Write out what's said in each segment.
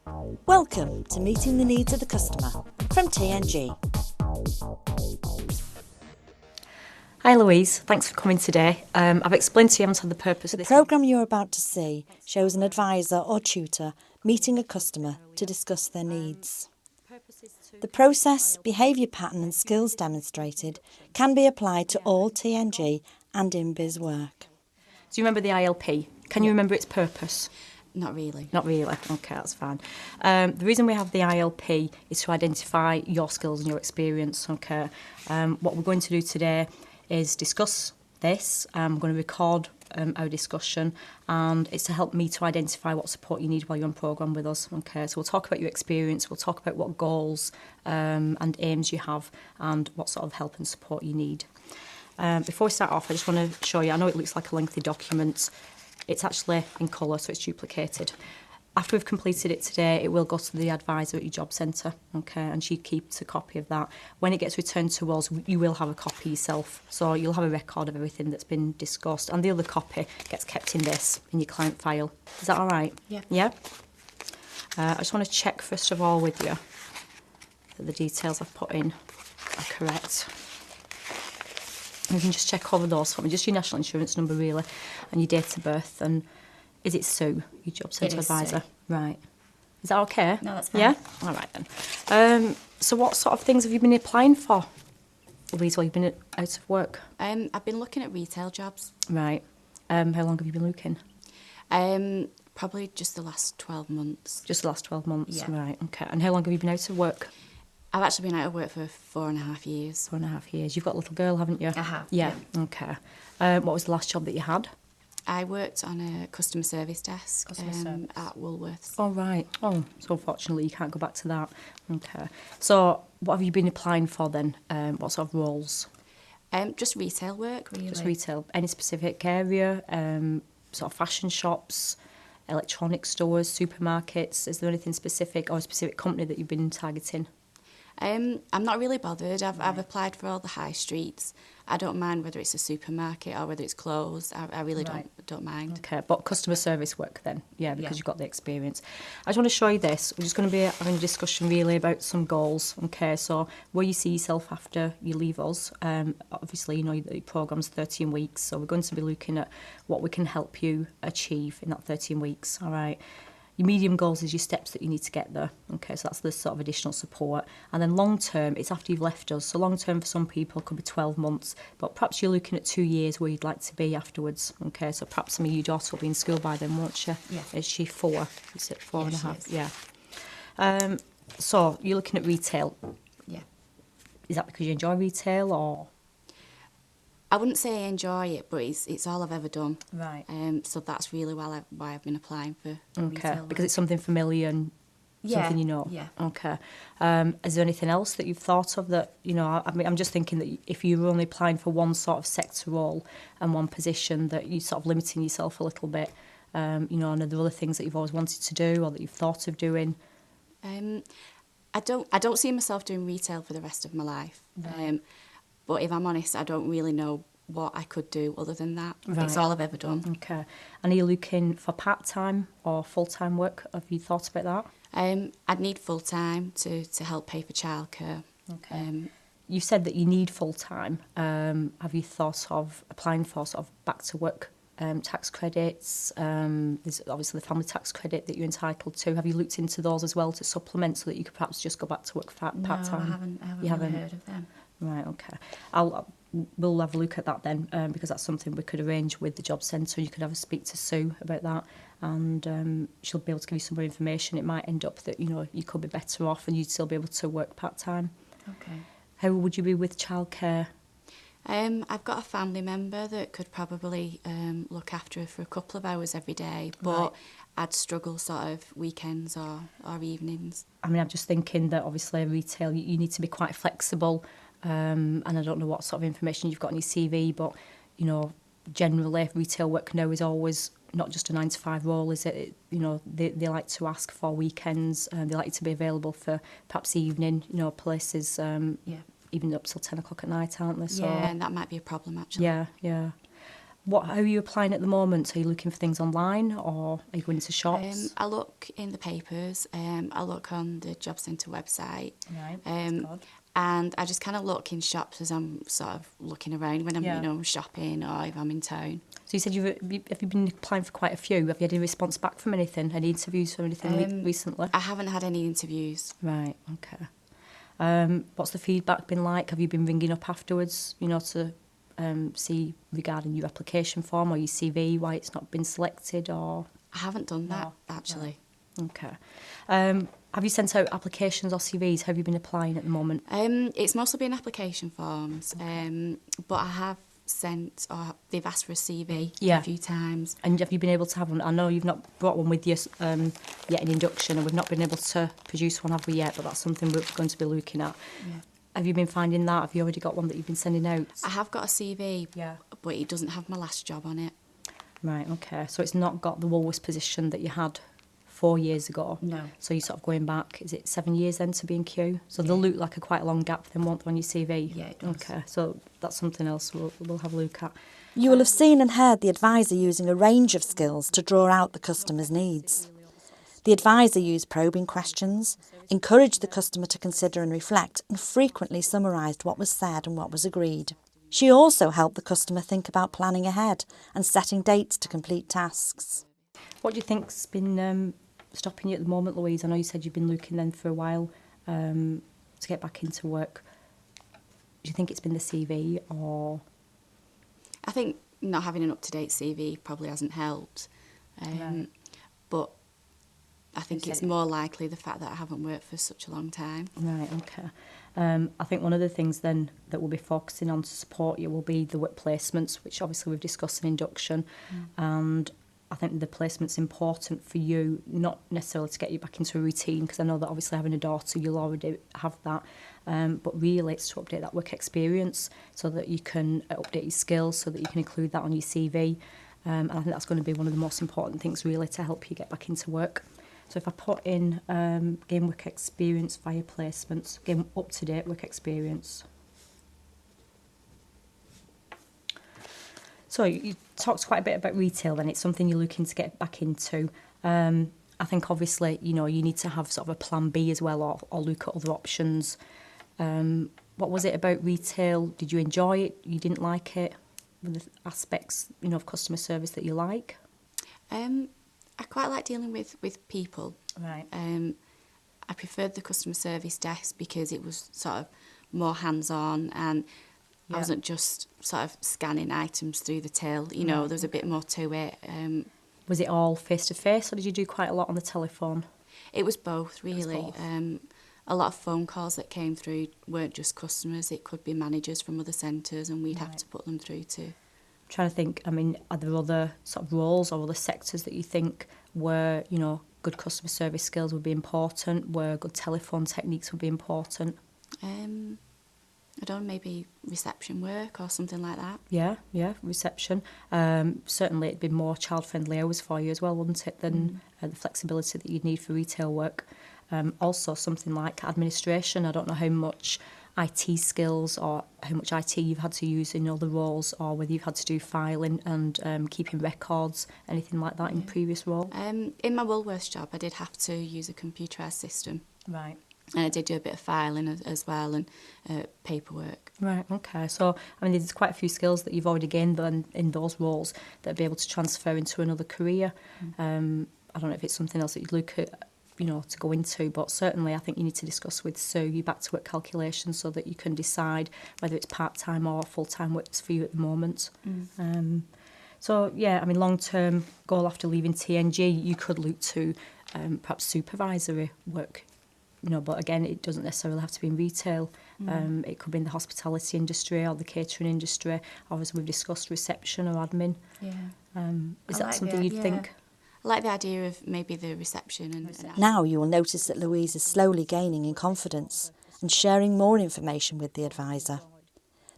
Welcome to Meeting the Needs of the Customer from TNG. Hi Louise, thanks for coming today. I've explained to you the purpose of The this. programme you're about to see shows an advisor or tutor meeting a customer to discuss their needs. The process, behaviour pattern and skills demonstrated can be applied to all TNG and InBiz work. Do you remember the ILP? Can you remember its purpose? Not really. Not really, okay, that's fine. The reason we have the ILP is to identify your skills and your experience, okay? What we're going to do today is discuss this. I'm going to record our discussion, and it's to help me to identify what support you need while you're on programme with us, okay? So we'll talk about your experience, we'll talk about what goals and aims you have, and what sort of help and support you need. Before we start off, I just want to show you, I know it looks like a lengthy document, it's actually in colour, so it's duplicated. After we've completed it today, it will go to the advisor at your job centre, okay, and she keeps a copy of that. When it gets returned to us, you will have a copy yourself, so you'll have a record of everything that's been discussed, and the other copy gets kept in your client file. Is that all right? Yeah. Yeah? I just want to check, first of all, with you that the details I've put in are correct. You can just check over those for me, just your national insurance number really, and your date of birth, and is it Sue, your job centre advisor? Sue. Right. Is that okay? No, that's fine. Yeah? All right then. So what sort of things have you been applying for, Louise, while you've been out of work? I've been looking at retail jobs. Right. How long have you been looking? Probably just the last 12 months. Just the last 12 months? Yeah. Right, okay. And how long have you been out of work? I've actually been out of work for 4.5 years. 4.5 years. You've got a little girl, haven't you? I have, Yeah, okay. What was the last job that you had? I worked on a customer service desk Service. at Woolworths. Oh, right. Oh, so unfortunately you can't go back to that. Okay. So what have you been applying for then? What sort of roles? Just retail work, really. Just retail. Any specific area? Sort of fashion shops, electronic stores, supermarkets? Is there anything specific or a specific company that you've been targeting? I'm not really bothered. I've applied for all the high streets. I don't mind whether it's a supermarket or whether it's closed. I really don't mind. Okay, but customer service work then, yeah, because Yeah. you've got the experience. I just want to show you this. We're just going to be having a discussion really about some goals, okay, so where you see yourself after you leave us. Obviously, you know, the programme's 13 weeks, so we're going to be looking at what we can help you achieve in that 13 weeks, all right? Your medium goals is your steps that you need to get there. Okay, so that's the sort of additional support. And then long term, it's after you've left us. So long term for some people could be 12 months, but perhaps you're looking at 2 years where you'd like to be afterwards. Okay, so perhaps your daughter will be in school by then, won't she? Yeah. Is she 4? Is it 4 and a Yeah, she half? is. Yeah. So you're looking at retail. Yeah. Is that because you enjoy retail or? I wouldn't say I enjoy it, but it's all I've ever done. Right. So that's really why I've been applying for Okay, retail because work. it's something familiar and something you know. Yeah. Okay. Is there anything else that you've thought of that, you know, I mean, I'm just thinking that if you were only applying for one sort of sector role and one position, that you're sort of limiting yourself a little bit, you know, and are there other things that you've always wanted to do or that you've thought of doing? I don't see myself doing retail for the rest of my life. Right. But if I'm honest, I don't really know what I could do other than that. Right. It's all I've ever done. Okay. And are you looking for part-time or full-time work? Have you thought about that? I'd need full time to help pay for childcare. Okay. You said that you need full-time. Have you thought of applying for sort of back-to-work tax credits? There's obviously the family tax credit that you're entitled to. Have you looked into those as well to supplement so that you could perhaps just go back to work part-time? No, I haven't You really haven't? heard of them. Right, okay. We'll have a look at that then, because that's something we could arrange with the job centre. You could have a speak to Sue about that, and she'll be able to give you some more information. It might end up that, you know, you could be better off and you'd still be able to work part-time. Okay. How would you be with childcare? I've got a family member that could probably look after her for a couple of hours every day, but Right. I'd struggle sort of weekends or evenings. I mean, I'm just thinking that obviously retail, you need to be quite flexible, and I don't know what sort of information you've got on your CV, but, you know, generally retail work now is always not just a 9-to-5 role, is it? You know, they like to ask for weekends, and they like to be available for perhaps evening, you know, places, Yeah. even up till 10 o'clock at night, aren't they? So, Yeah, and that might be a problem actually. yeah. How are you applying at the moment? Are you looking for things online or are you going to shops? I look in the papers, I look on the Job Centre website. Right, that's good. And I just kind of look in shops as I'm sort of looking around when I'm, Yeah. you know, shopping or if I'm in town. So you said have you been applying for quite a few? Have you had any response back from anything? Any interviews or anything recently? I haven't had any interviews. Right, okay. What's the feedback been like? Have you been ringing up afterwards, you know, to see regarding your application form or your CV, why it's not been selected or...? I haven't done that, No, actually. Okay. Have you sent out applications or CVs? Have you been applying at the moment? It's mostly been application forms, but I have sent, or they've asked for a CV Yeah. a few times. And have you been able to have one? I know you've not brought one with you yet in induction, and we've not been able to produce one, have we yet? But that's something we're going to be looking at. Yeah. Have you been finding that? Have you already got one that you've been sending out? I have got a CV, Yeah. but it doesn't have my last job on it. Right, okay. So it's not got the Woolworths position that you had 4 years ago. No. So you're sort of going back, is it 7 years then to be in Q? So they'll look like quite a long gap then, won't they, on your CV? Yeah, it does. Okay, so that's something else we'll have a look at. You will have seen and heard the advisor using a range of skills to draw out the customer's needs. The advisor used probing questions, encouraged the customer to consider and reflect, and frequently summarised what was said and what was agreed. She also helped the customer think about planning ahead and setting dates to complete tasks. What do you think's been stopping you at the moment, Louise? I know you said you've been looking then for a while to get back into work. Do you think it's been the CV or...? I think not having an up-to-date CV probably hasn't helped. Right. But I think it's more likely the fact that I haven't worked for such a long time. Right, okay. I think one of the things then that we'll be focusing on to support you will be the work placements, which obviously we've discussed in induction. And I think the placement's important for you, not necessarily to get you back into a routine, because I know that obviously having a daughter, you'll already have that. But really it's to update that work experience so that you can update your skills, so that you can include that on your CV. And I think that's going to be one of the most important things really to help you get back into work. So if I put in gain work experience via placements, gain up-to-date work experience. So you talked quite a bit about retail then. It's something you're looking to get back into. I think obviously, you know, you need to have sort of a plan B as well, or look at other options. What was it about retail? Did you enjoy it? You didn't like it? Were the aspects, you know, of customer service that you like? I quite like dealing with people. Right. I preferred the customer service desk because it was sort of more hands-on, and I wasn't just sort of scanning items through the till. You know, there was a bit more to it. Was it all face-to-face, or did you do quite a lot on the telephone? It was both, really. It was both. A lot of phone calls that came through weren't just customers. It could be managers from other centres, and we'd have to put them through too. I'm trying to think, I mean, are there other sort of roles or other sectors that you think where, you know, good customer service skills would be important, where good telephone techniques would be important? I don't know, maybe reception work or something like that. Yeah, reception. Certainly it'd be more child-friendly hours for you as well, wouldn't it, than the flexibility that you'd need for retail work. Also something like administration. I don't know how much IT skills or how much IT you've had to use in other roles, or whether you've had to do filing and keeping records, anything like that in previous role. In my Woolworths job, I did have to use a computerised system. Right. And I did do a bit of filing as well, and paperwork. Right, okay. So, I mean, there's quite a few skills that you've already gained then in those roles that would be able to transfer into another career. I don't know if it's something else that you'd look at, you know, to go into, but certainly I think you need to discuss with Sue your back to work calculations so that you can decide whether it's part-time or full-time works for you at the moment. So, yeah, I mean, long-term goal after leaving TNG, you could look to perhaps supervisory work. You know, but again, it doesn't necessarily have to be in retail. It could be in the hospitality industry or the catering industry, or as we've discussed, reception or admin. Yeah. Is that something you'd think? I like the idea of maybe the reception and Now you will notice that Louise is slowly gaining in confidence and sharing more information with the advisor.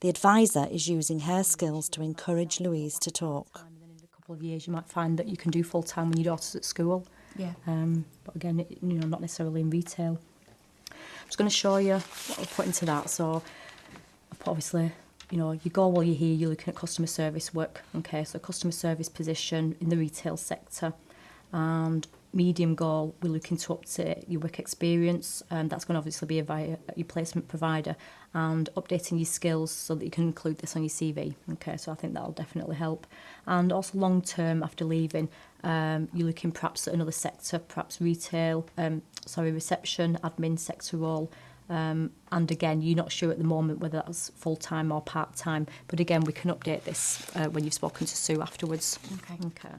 The advisor is using her skills to encourage Louise to talk. In a couple of years, you might find that you can do full-time when your daughter's at school. Yeah. But again, you know, not necessarily in retail. I'm just going to show you what I've put into that. So I've put obviously you know, your goal while you're here, you're looking at customer service work. Okay, so customer service position in the retail sector. And medium goal, we're looking to update your work experience, and that's going to obviously be via your placement provider, and updating your skills so that you can include this on your CV. Okay, so I think that'll definitely help. And also long term, after leaving, you're looking perhaps at another sector, perhaps retail, reception, admin sector role. And again, you're not sure at the moment whether that's full-time or part-time, but again, we can update this when you've spoken to Sue afterwards. Okay. Okay.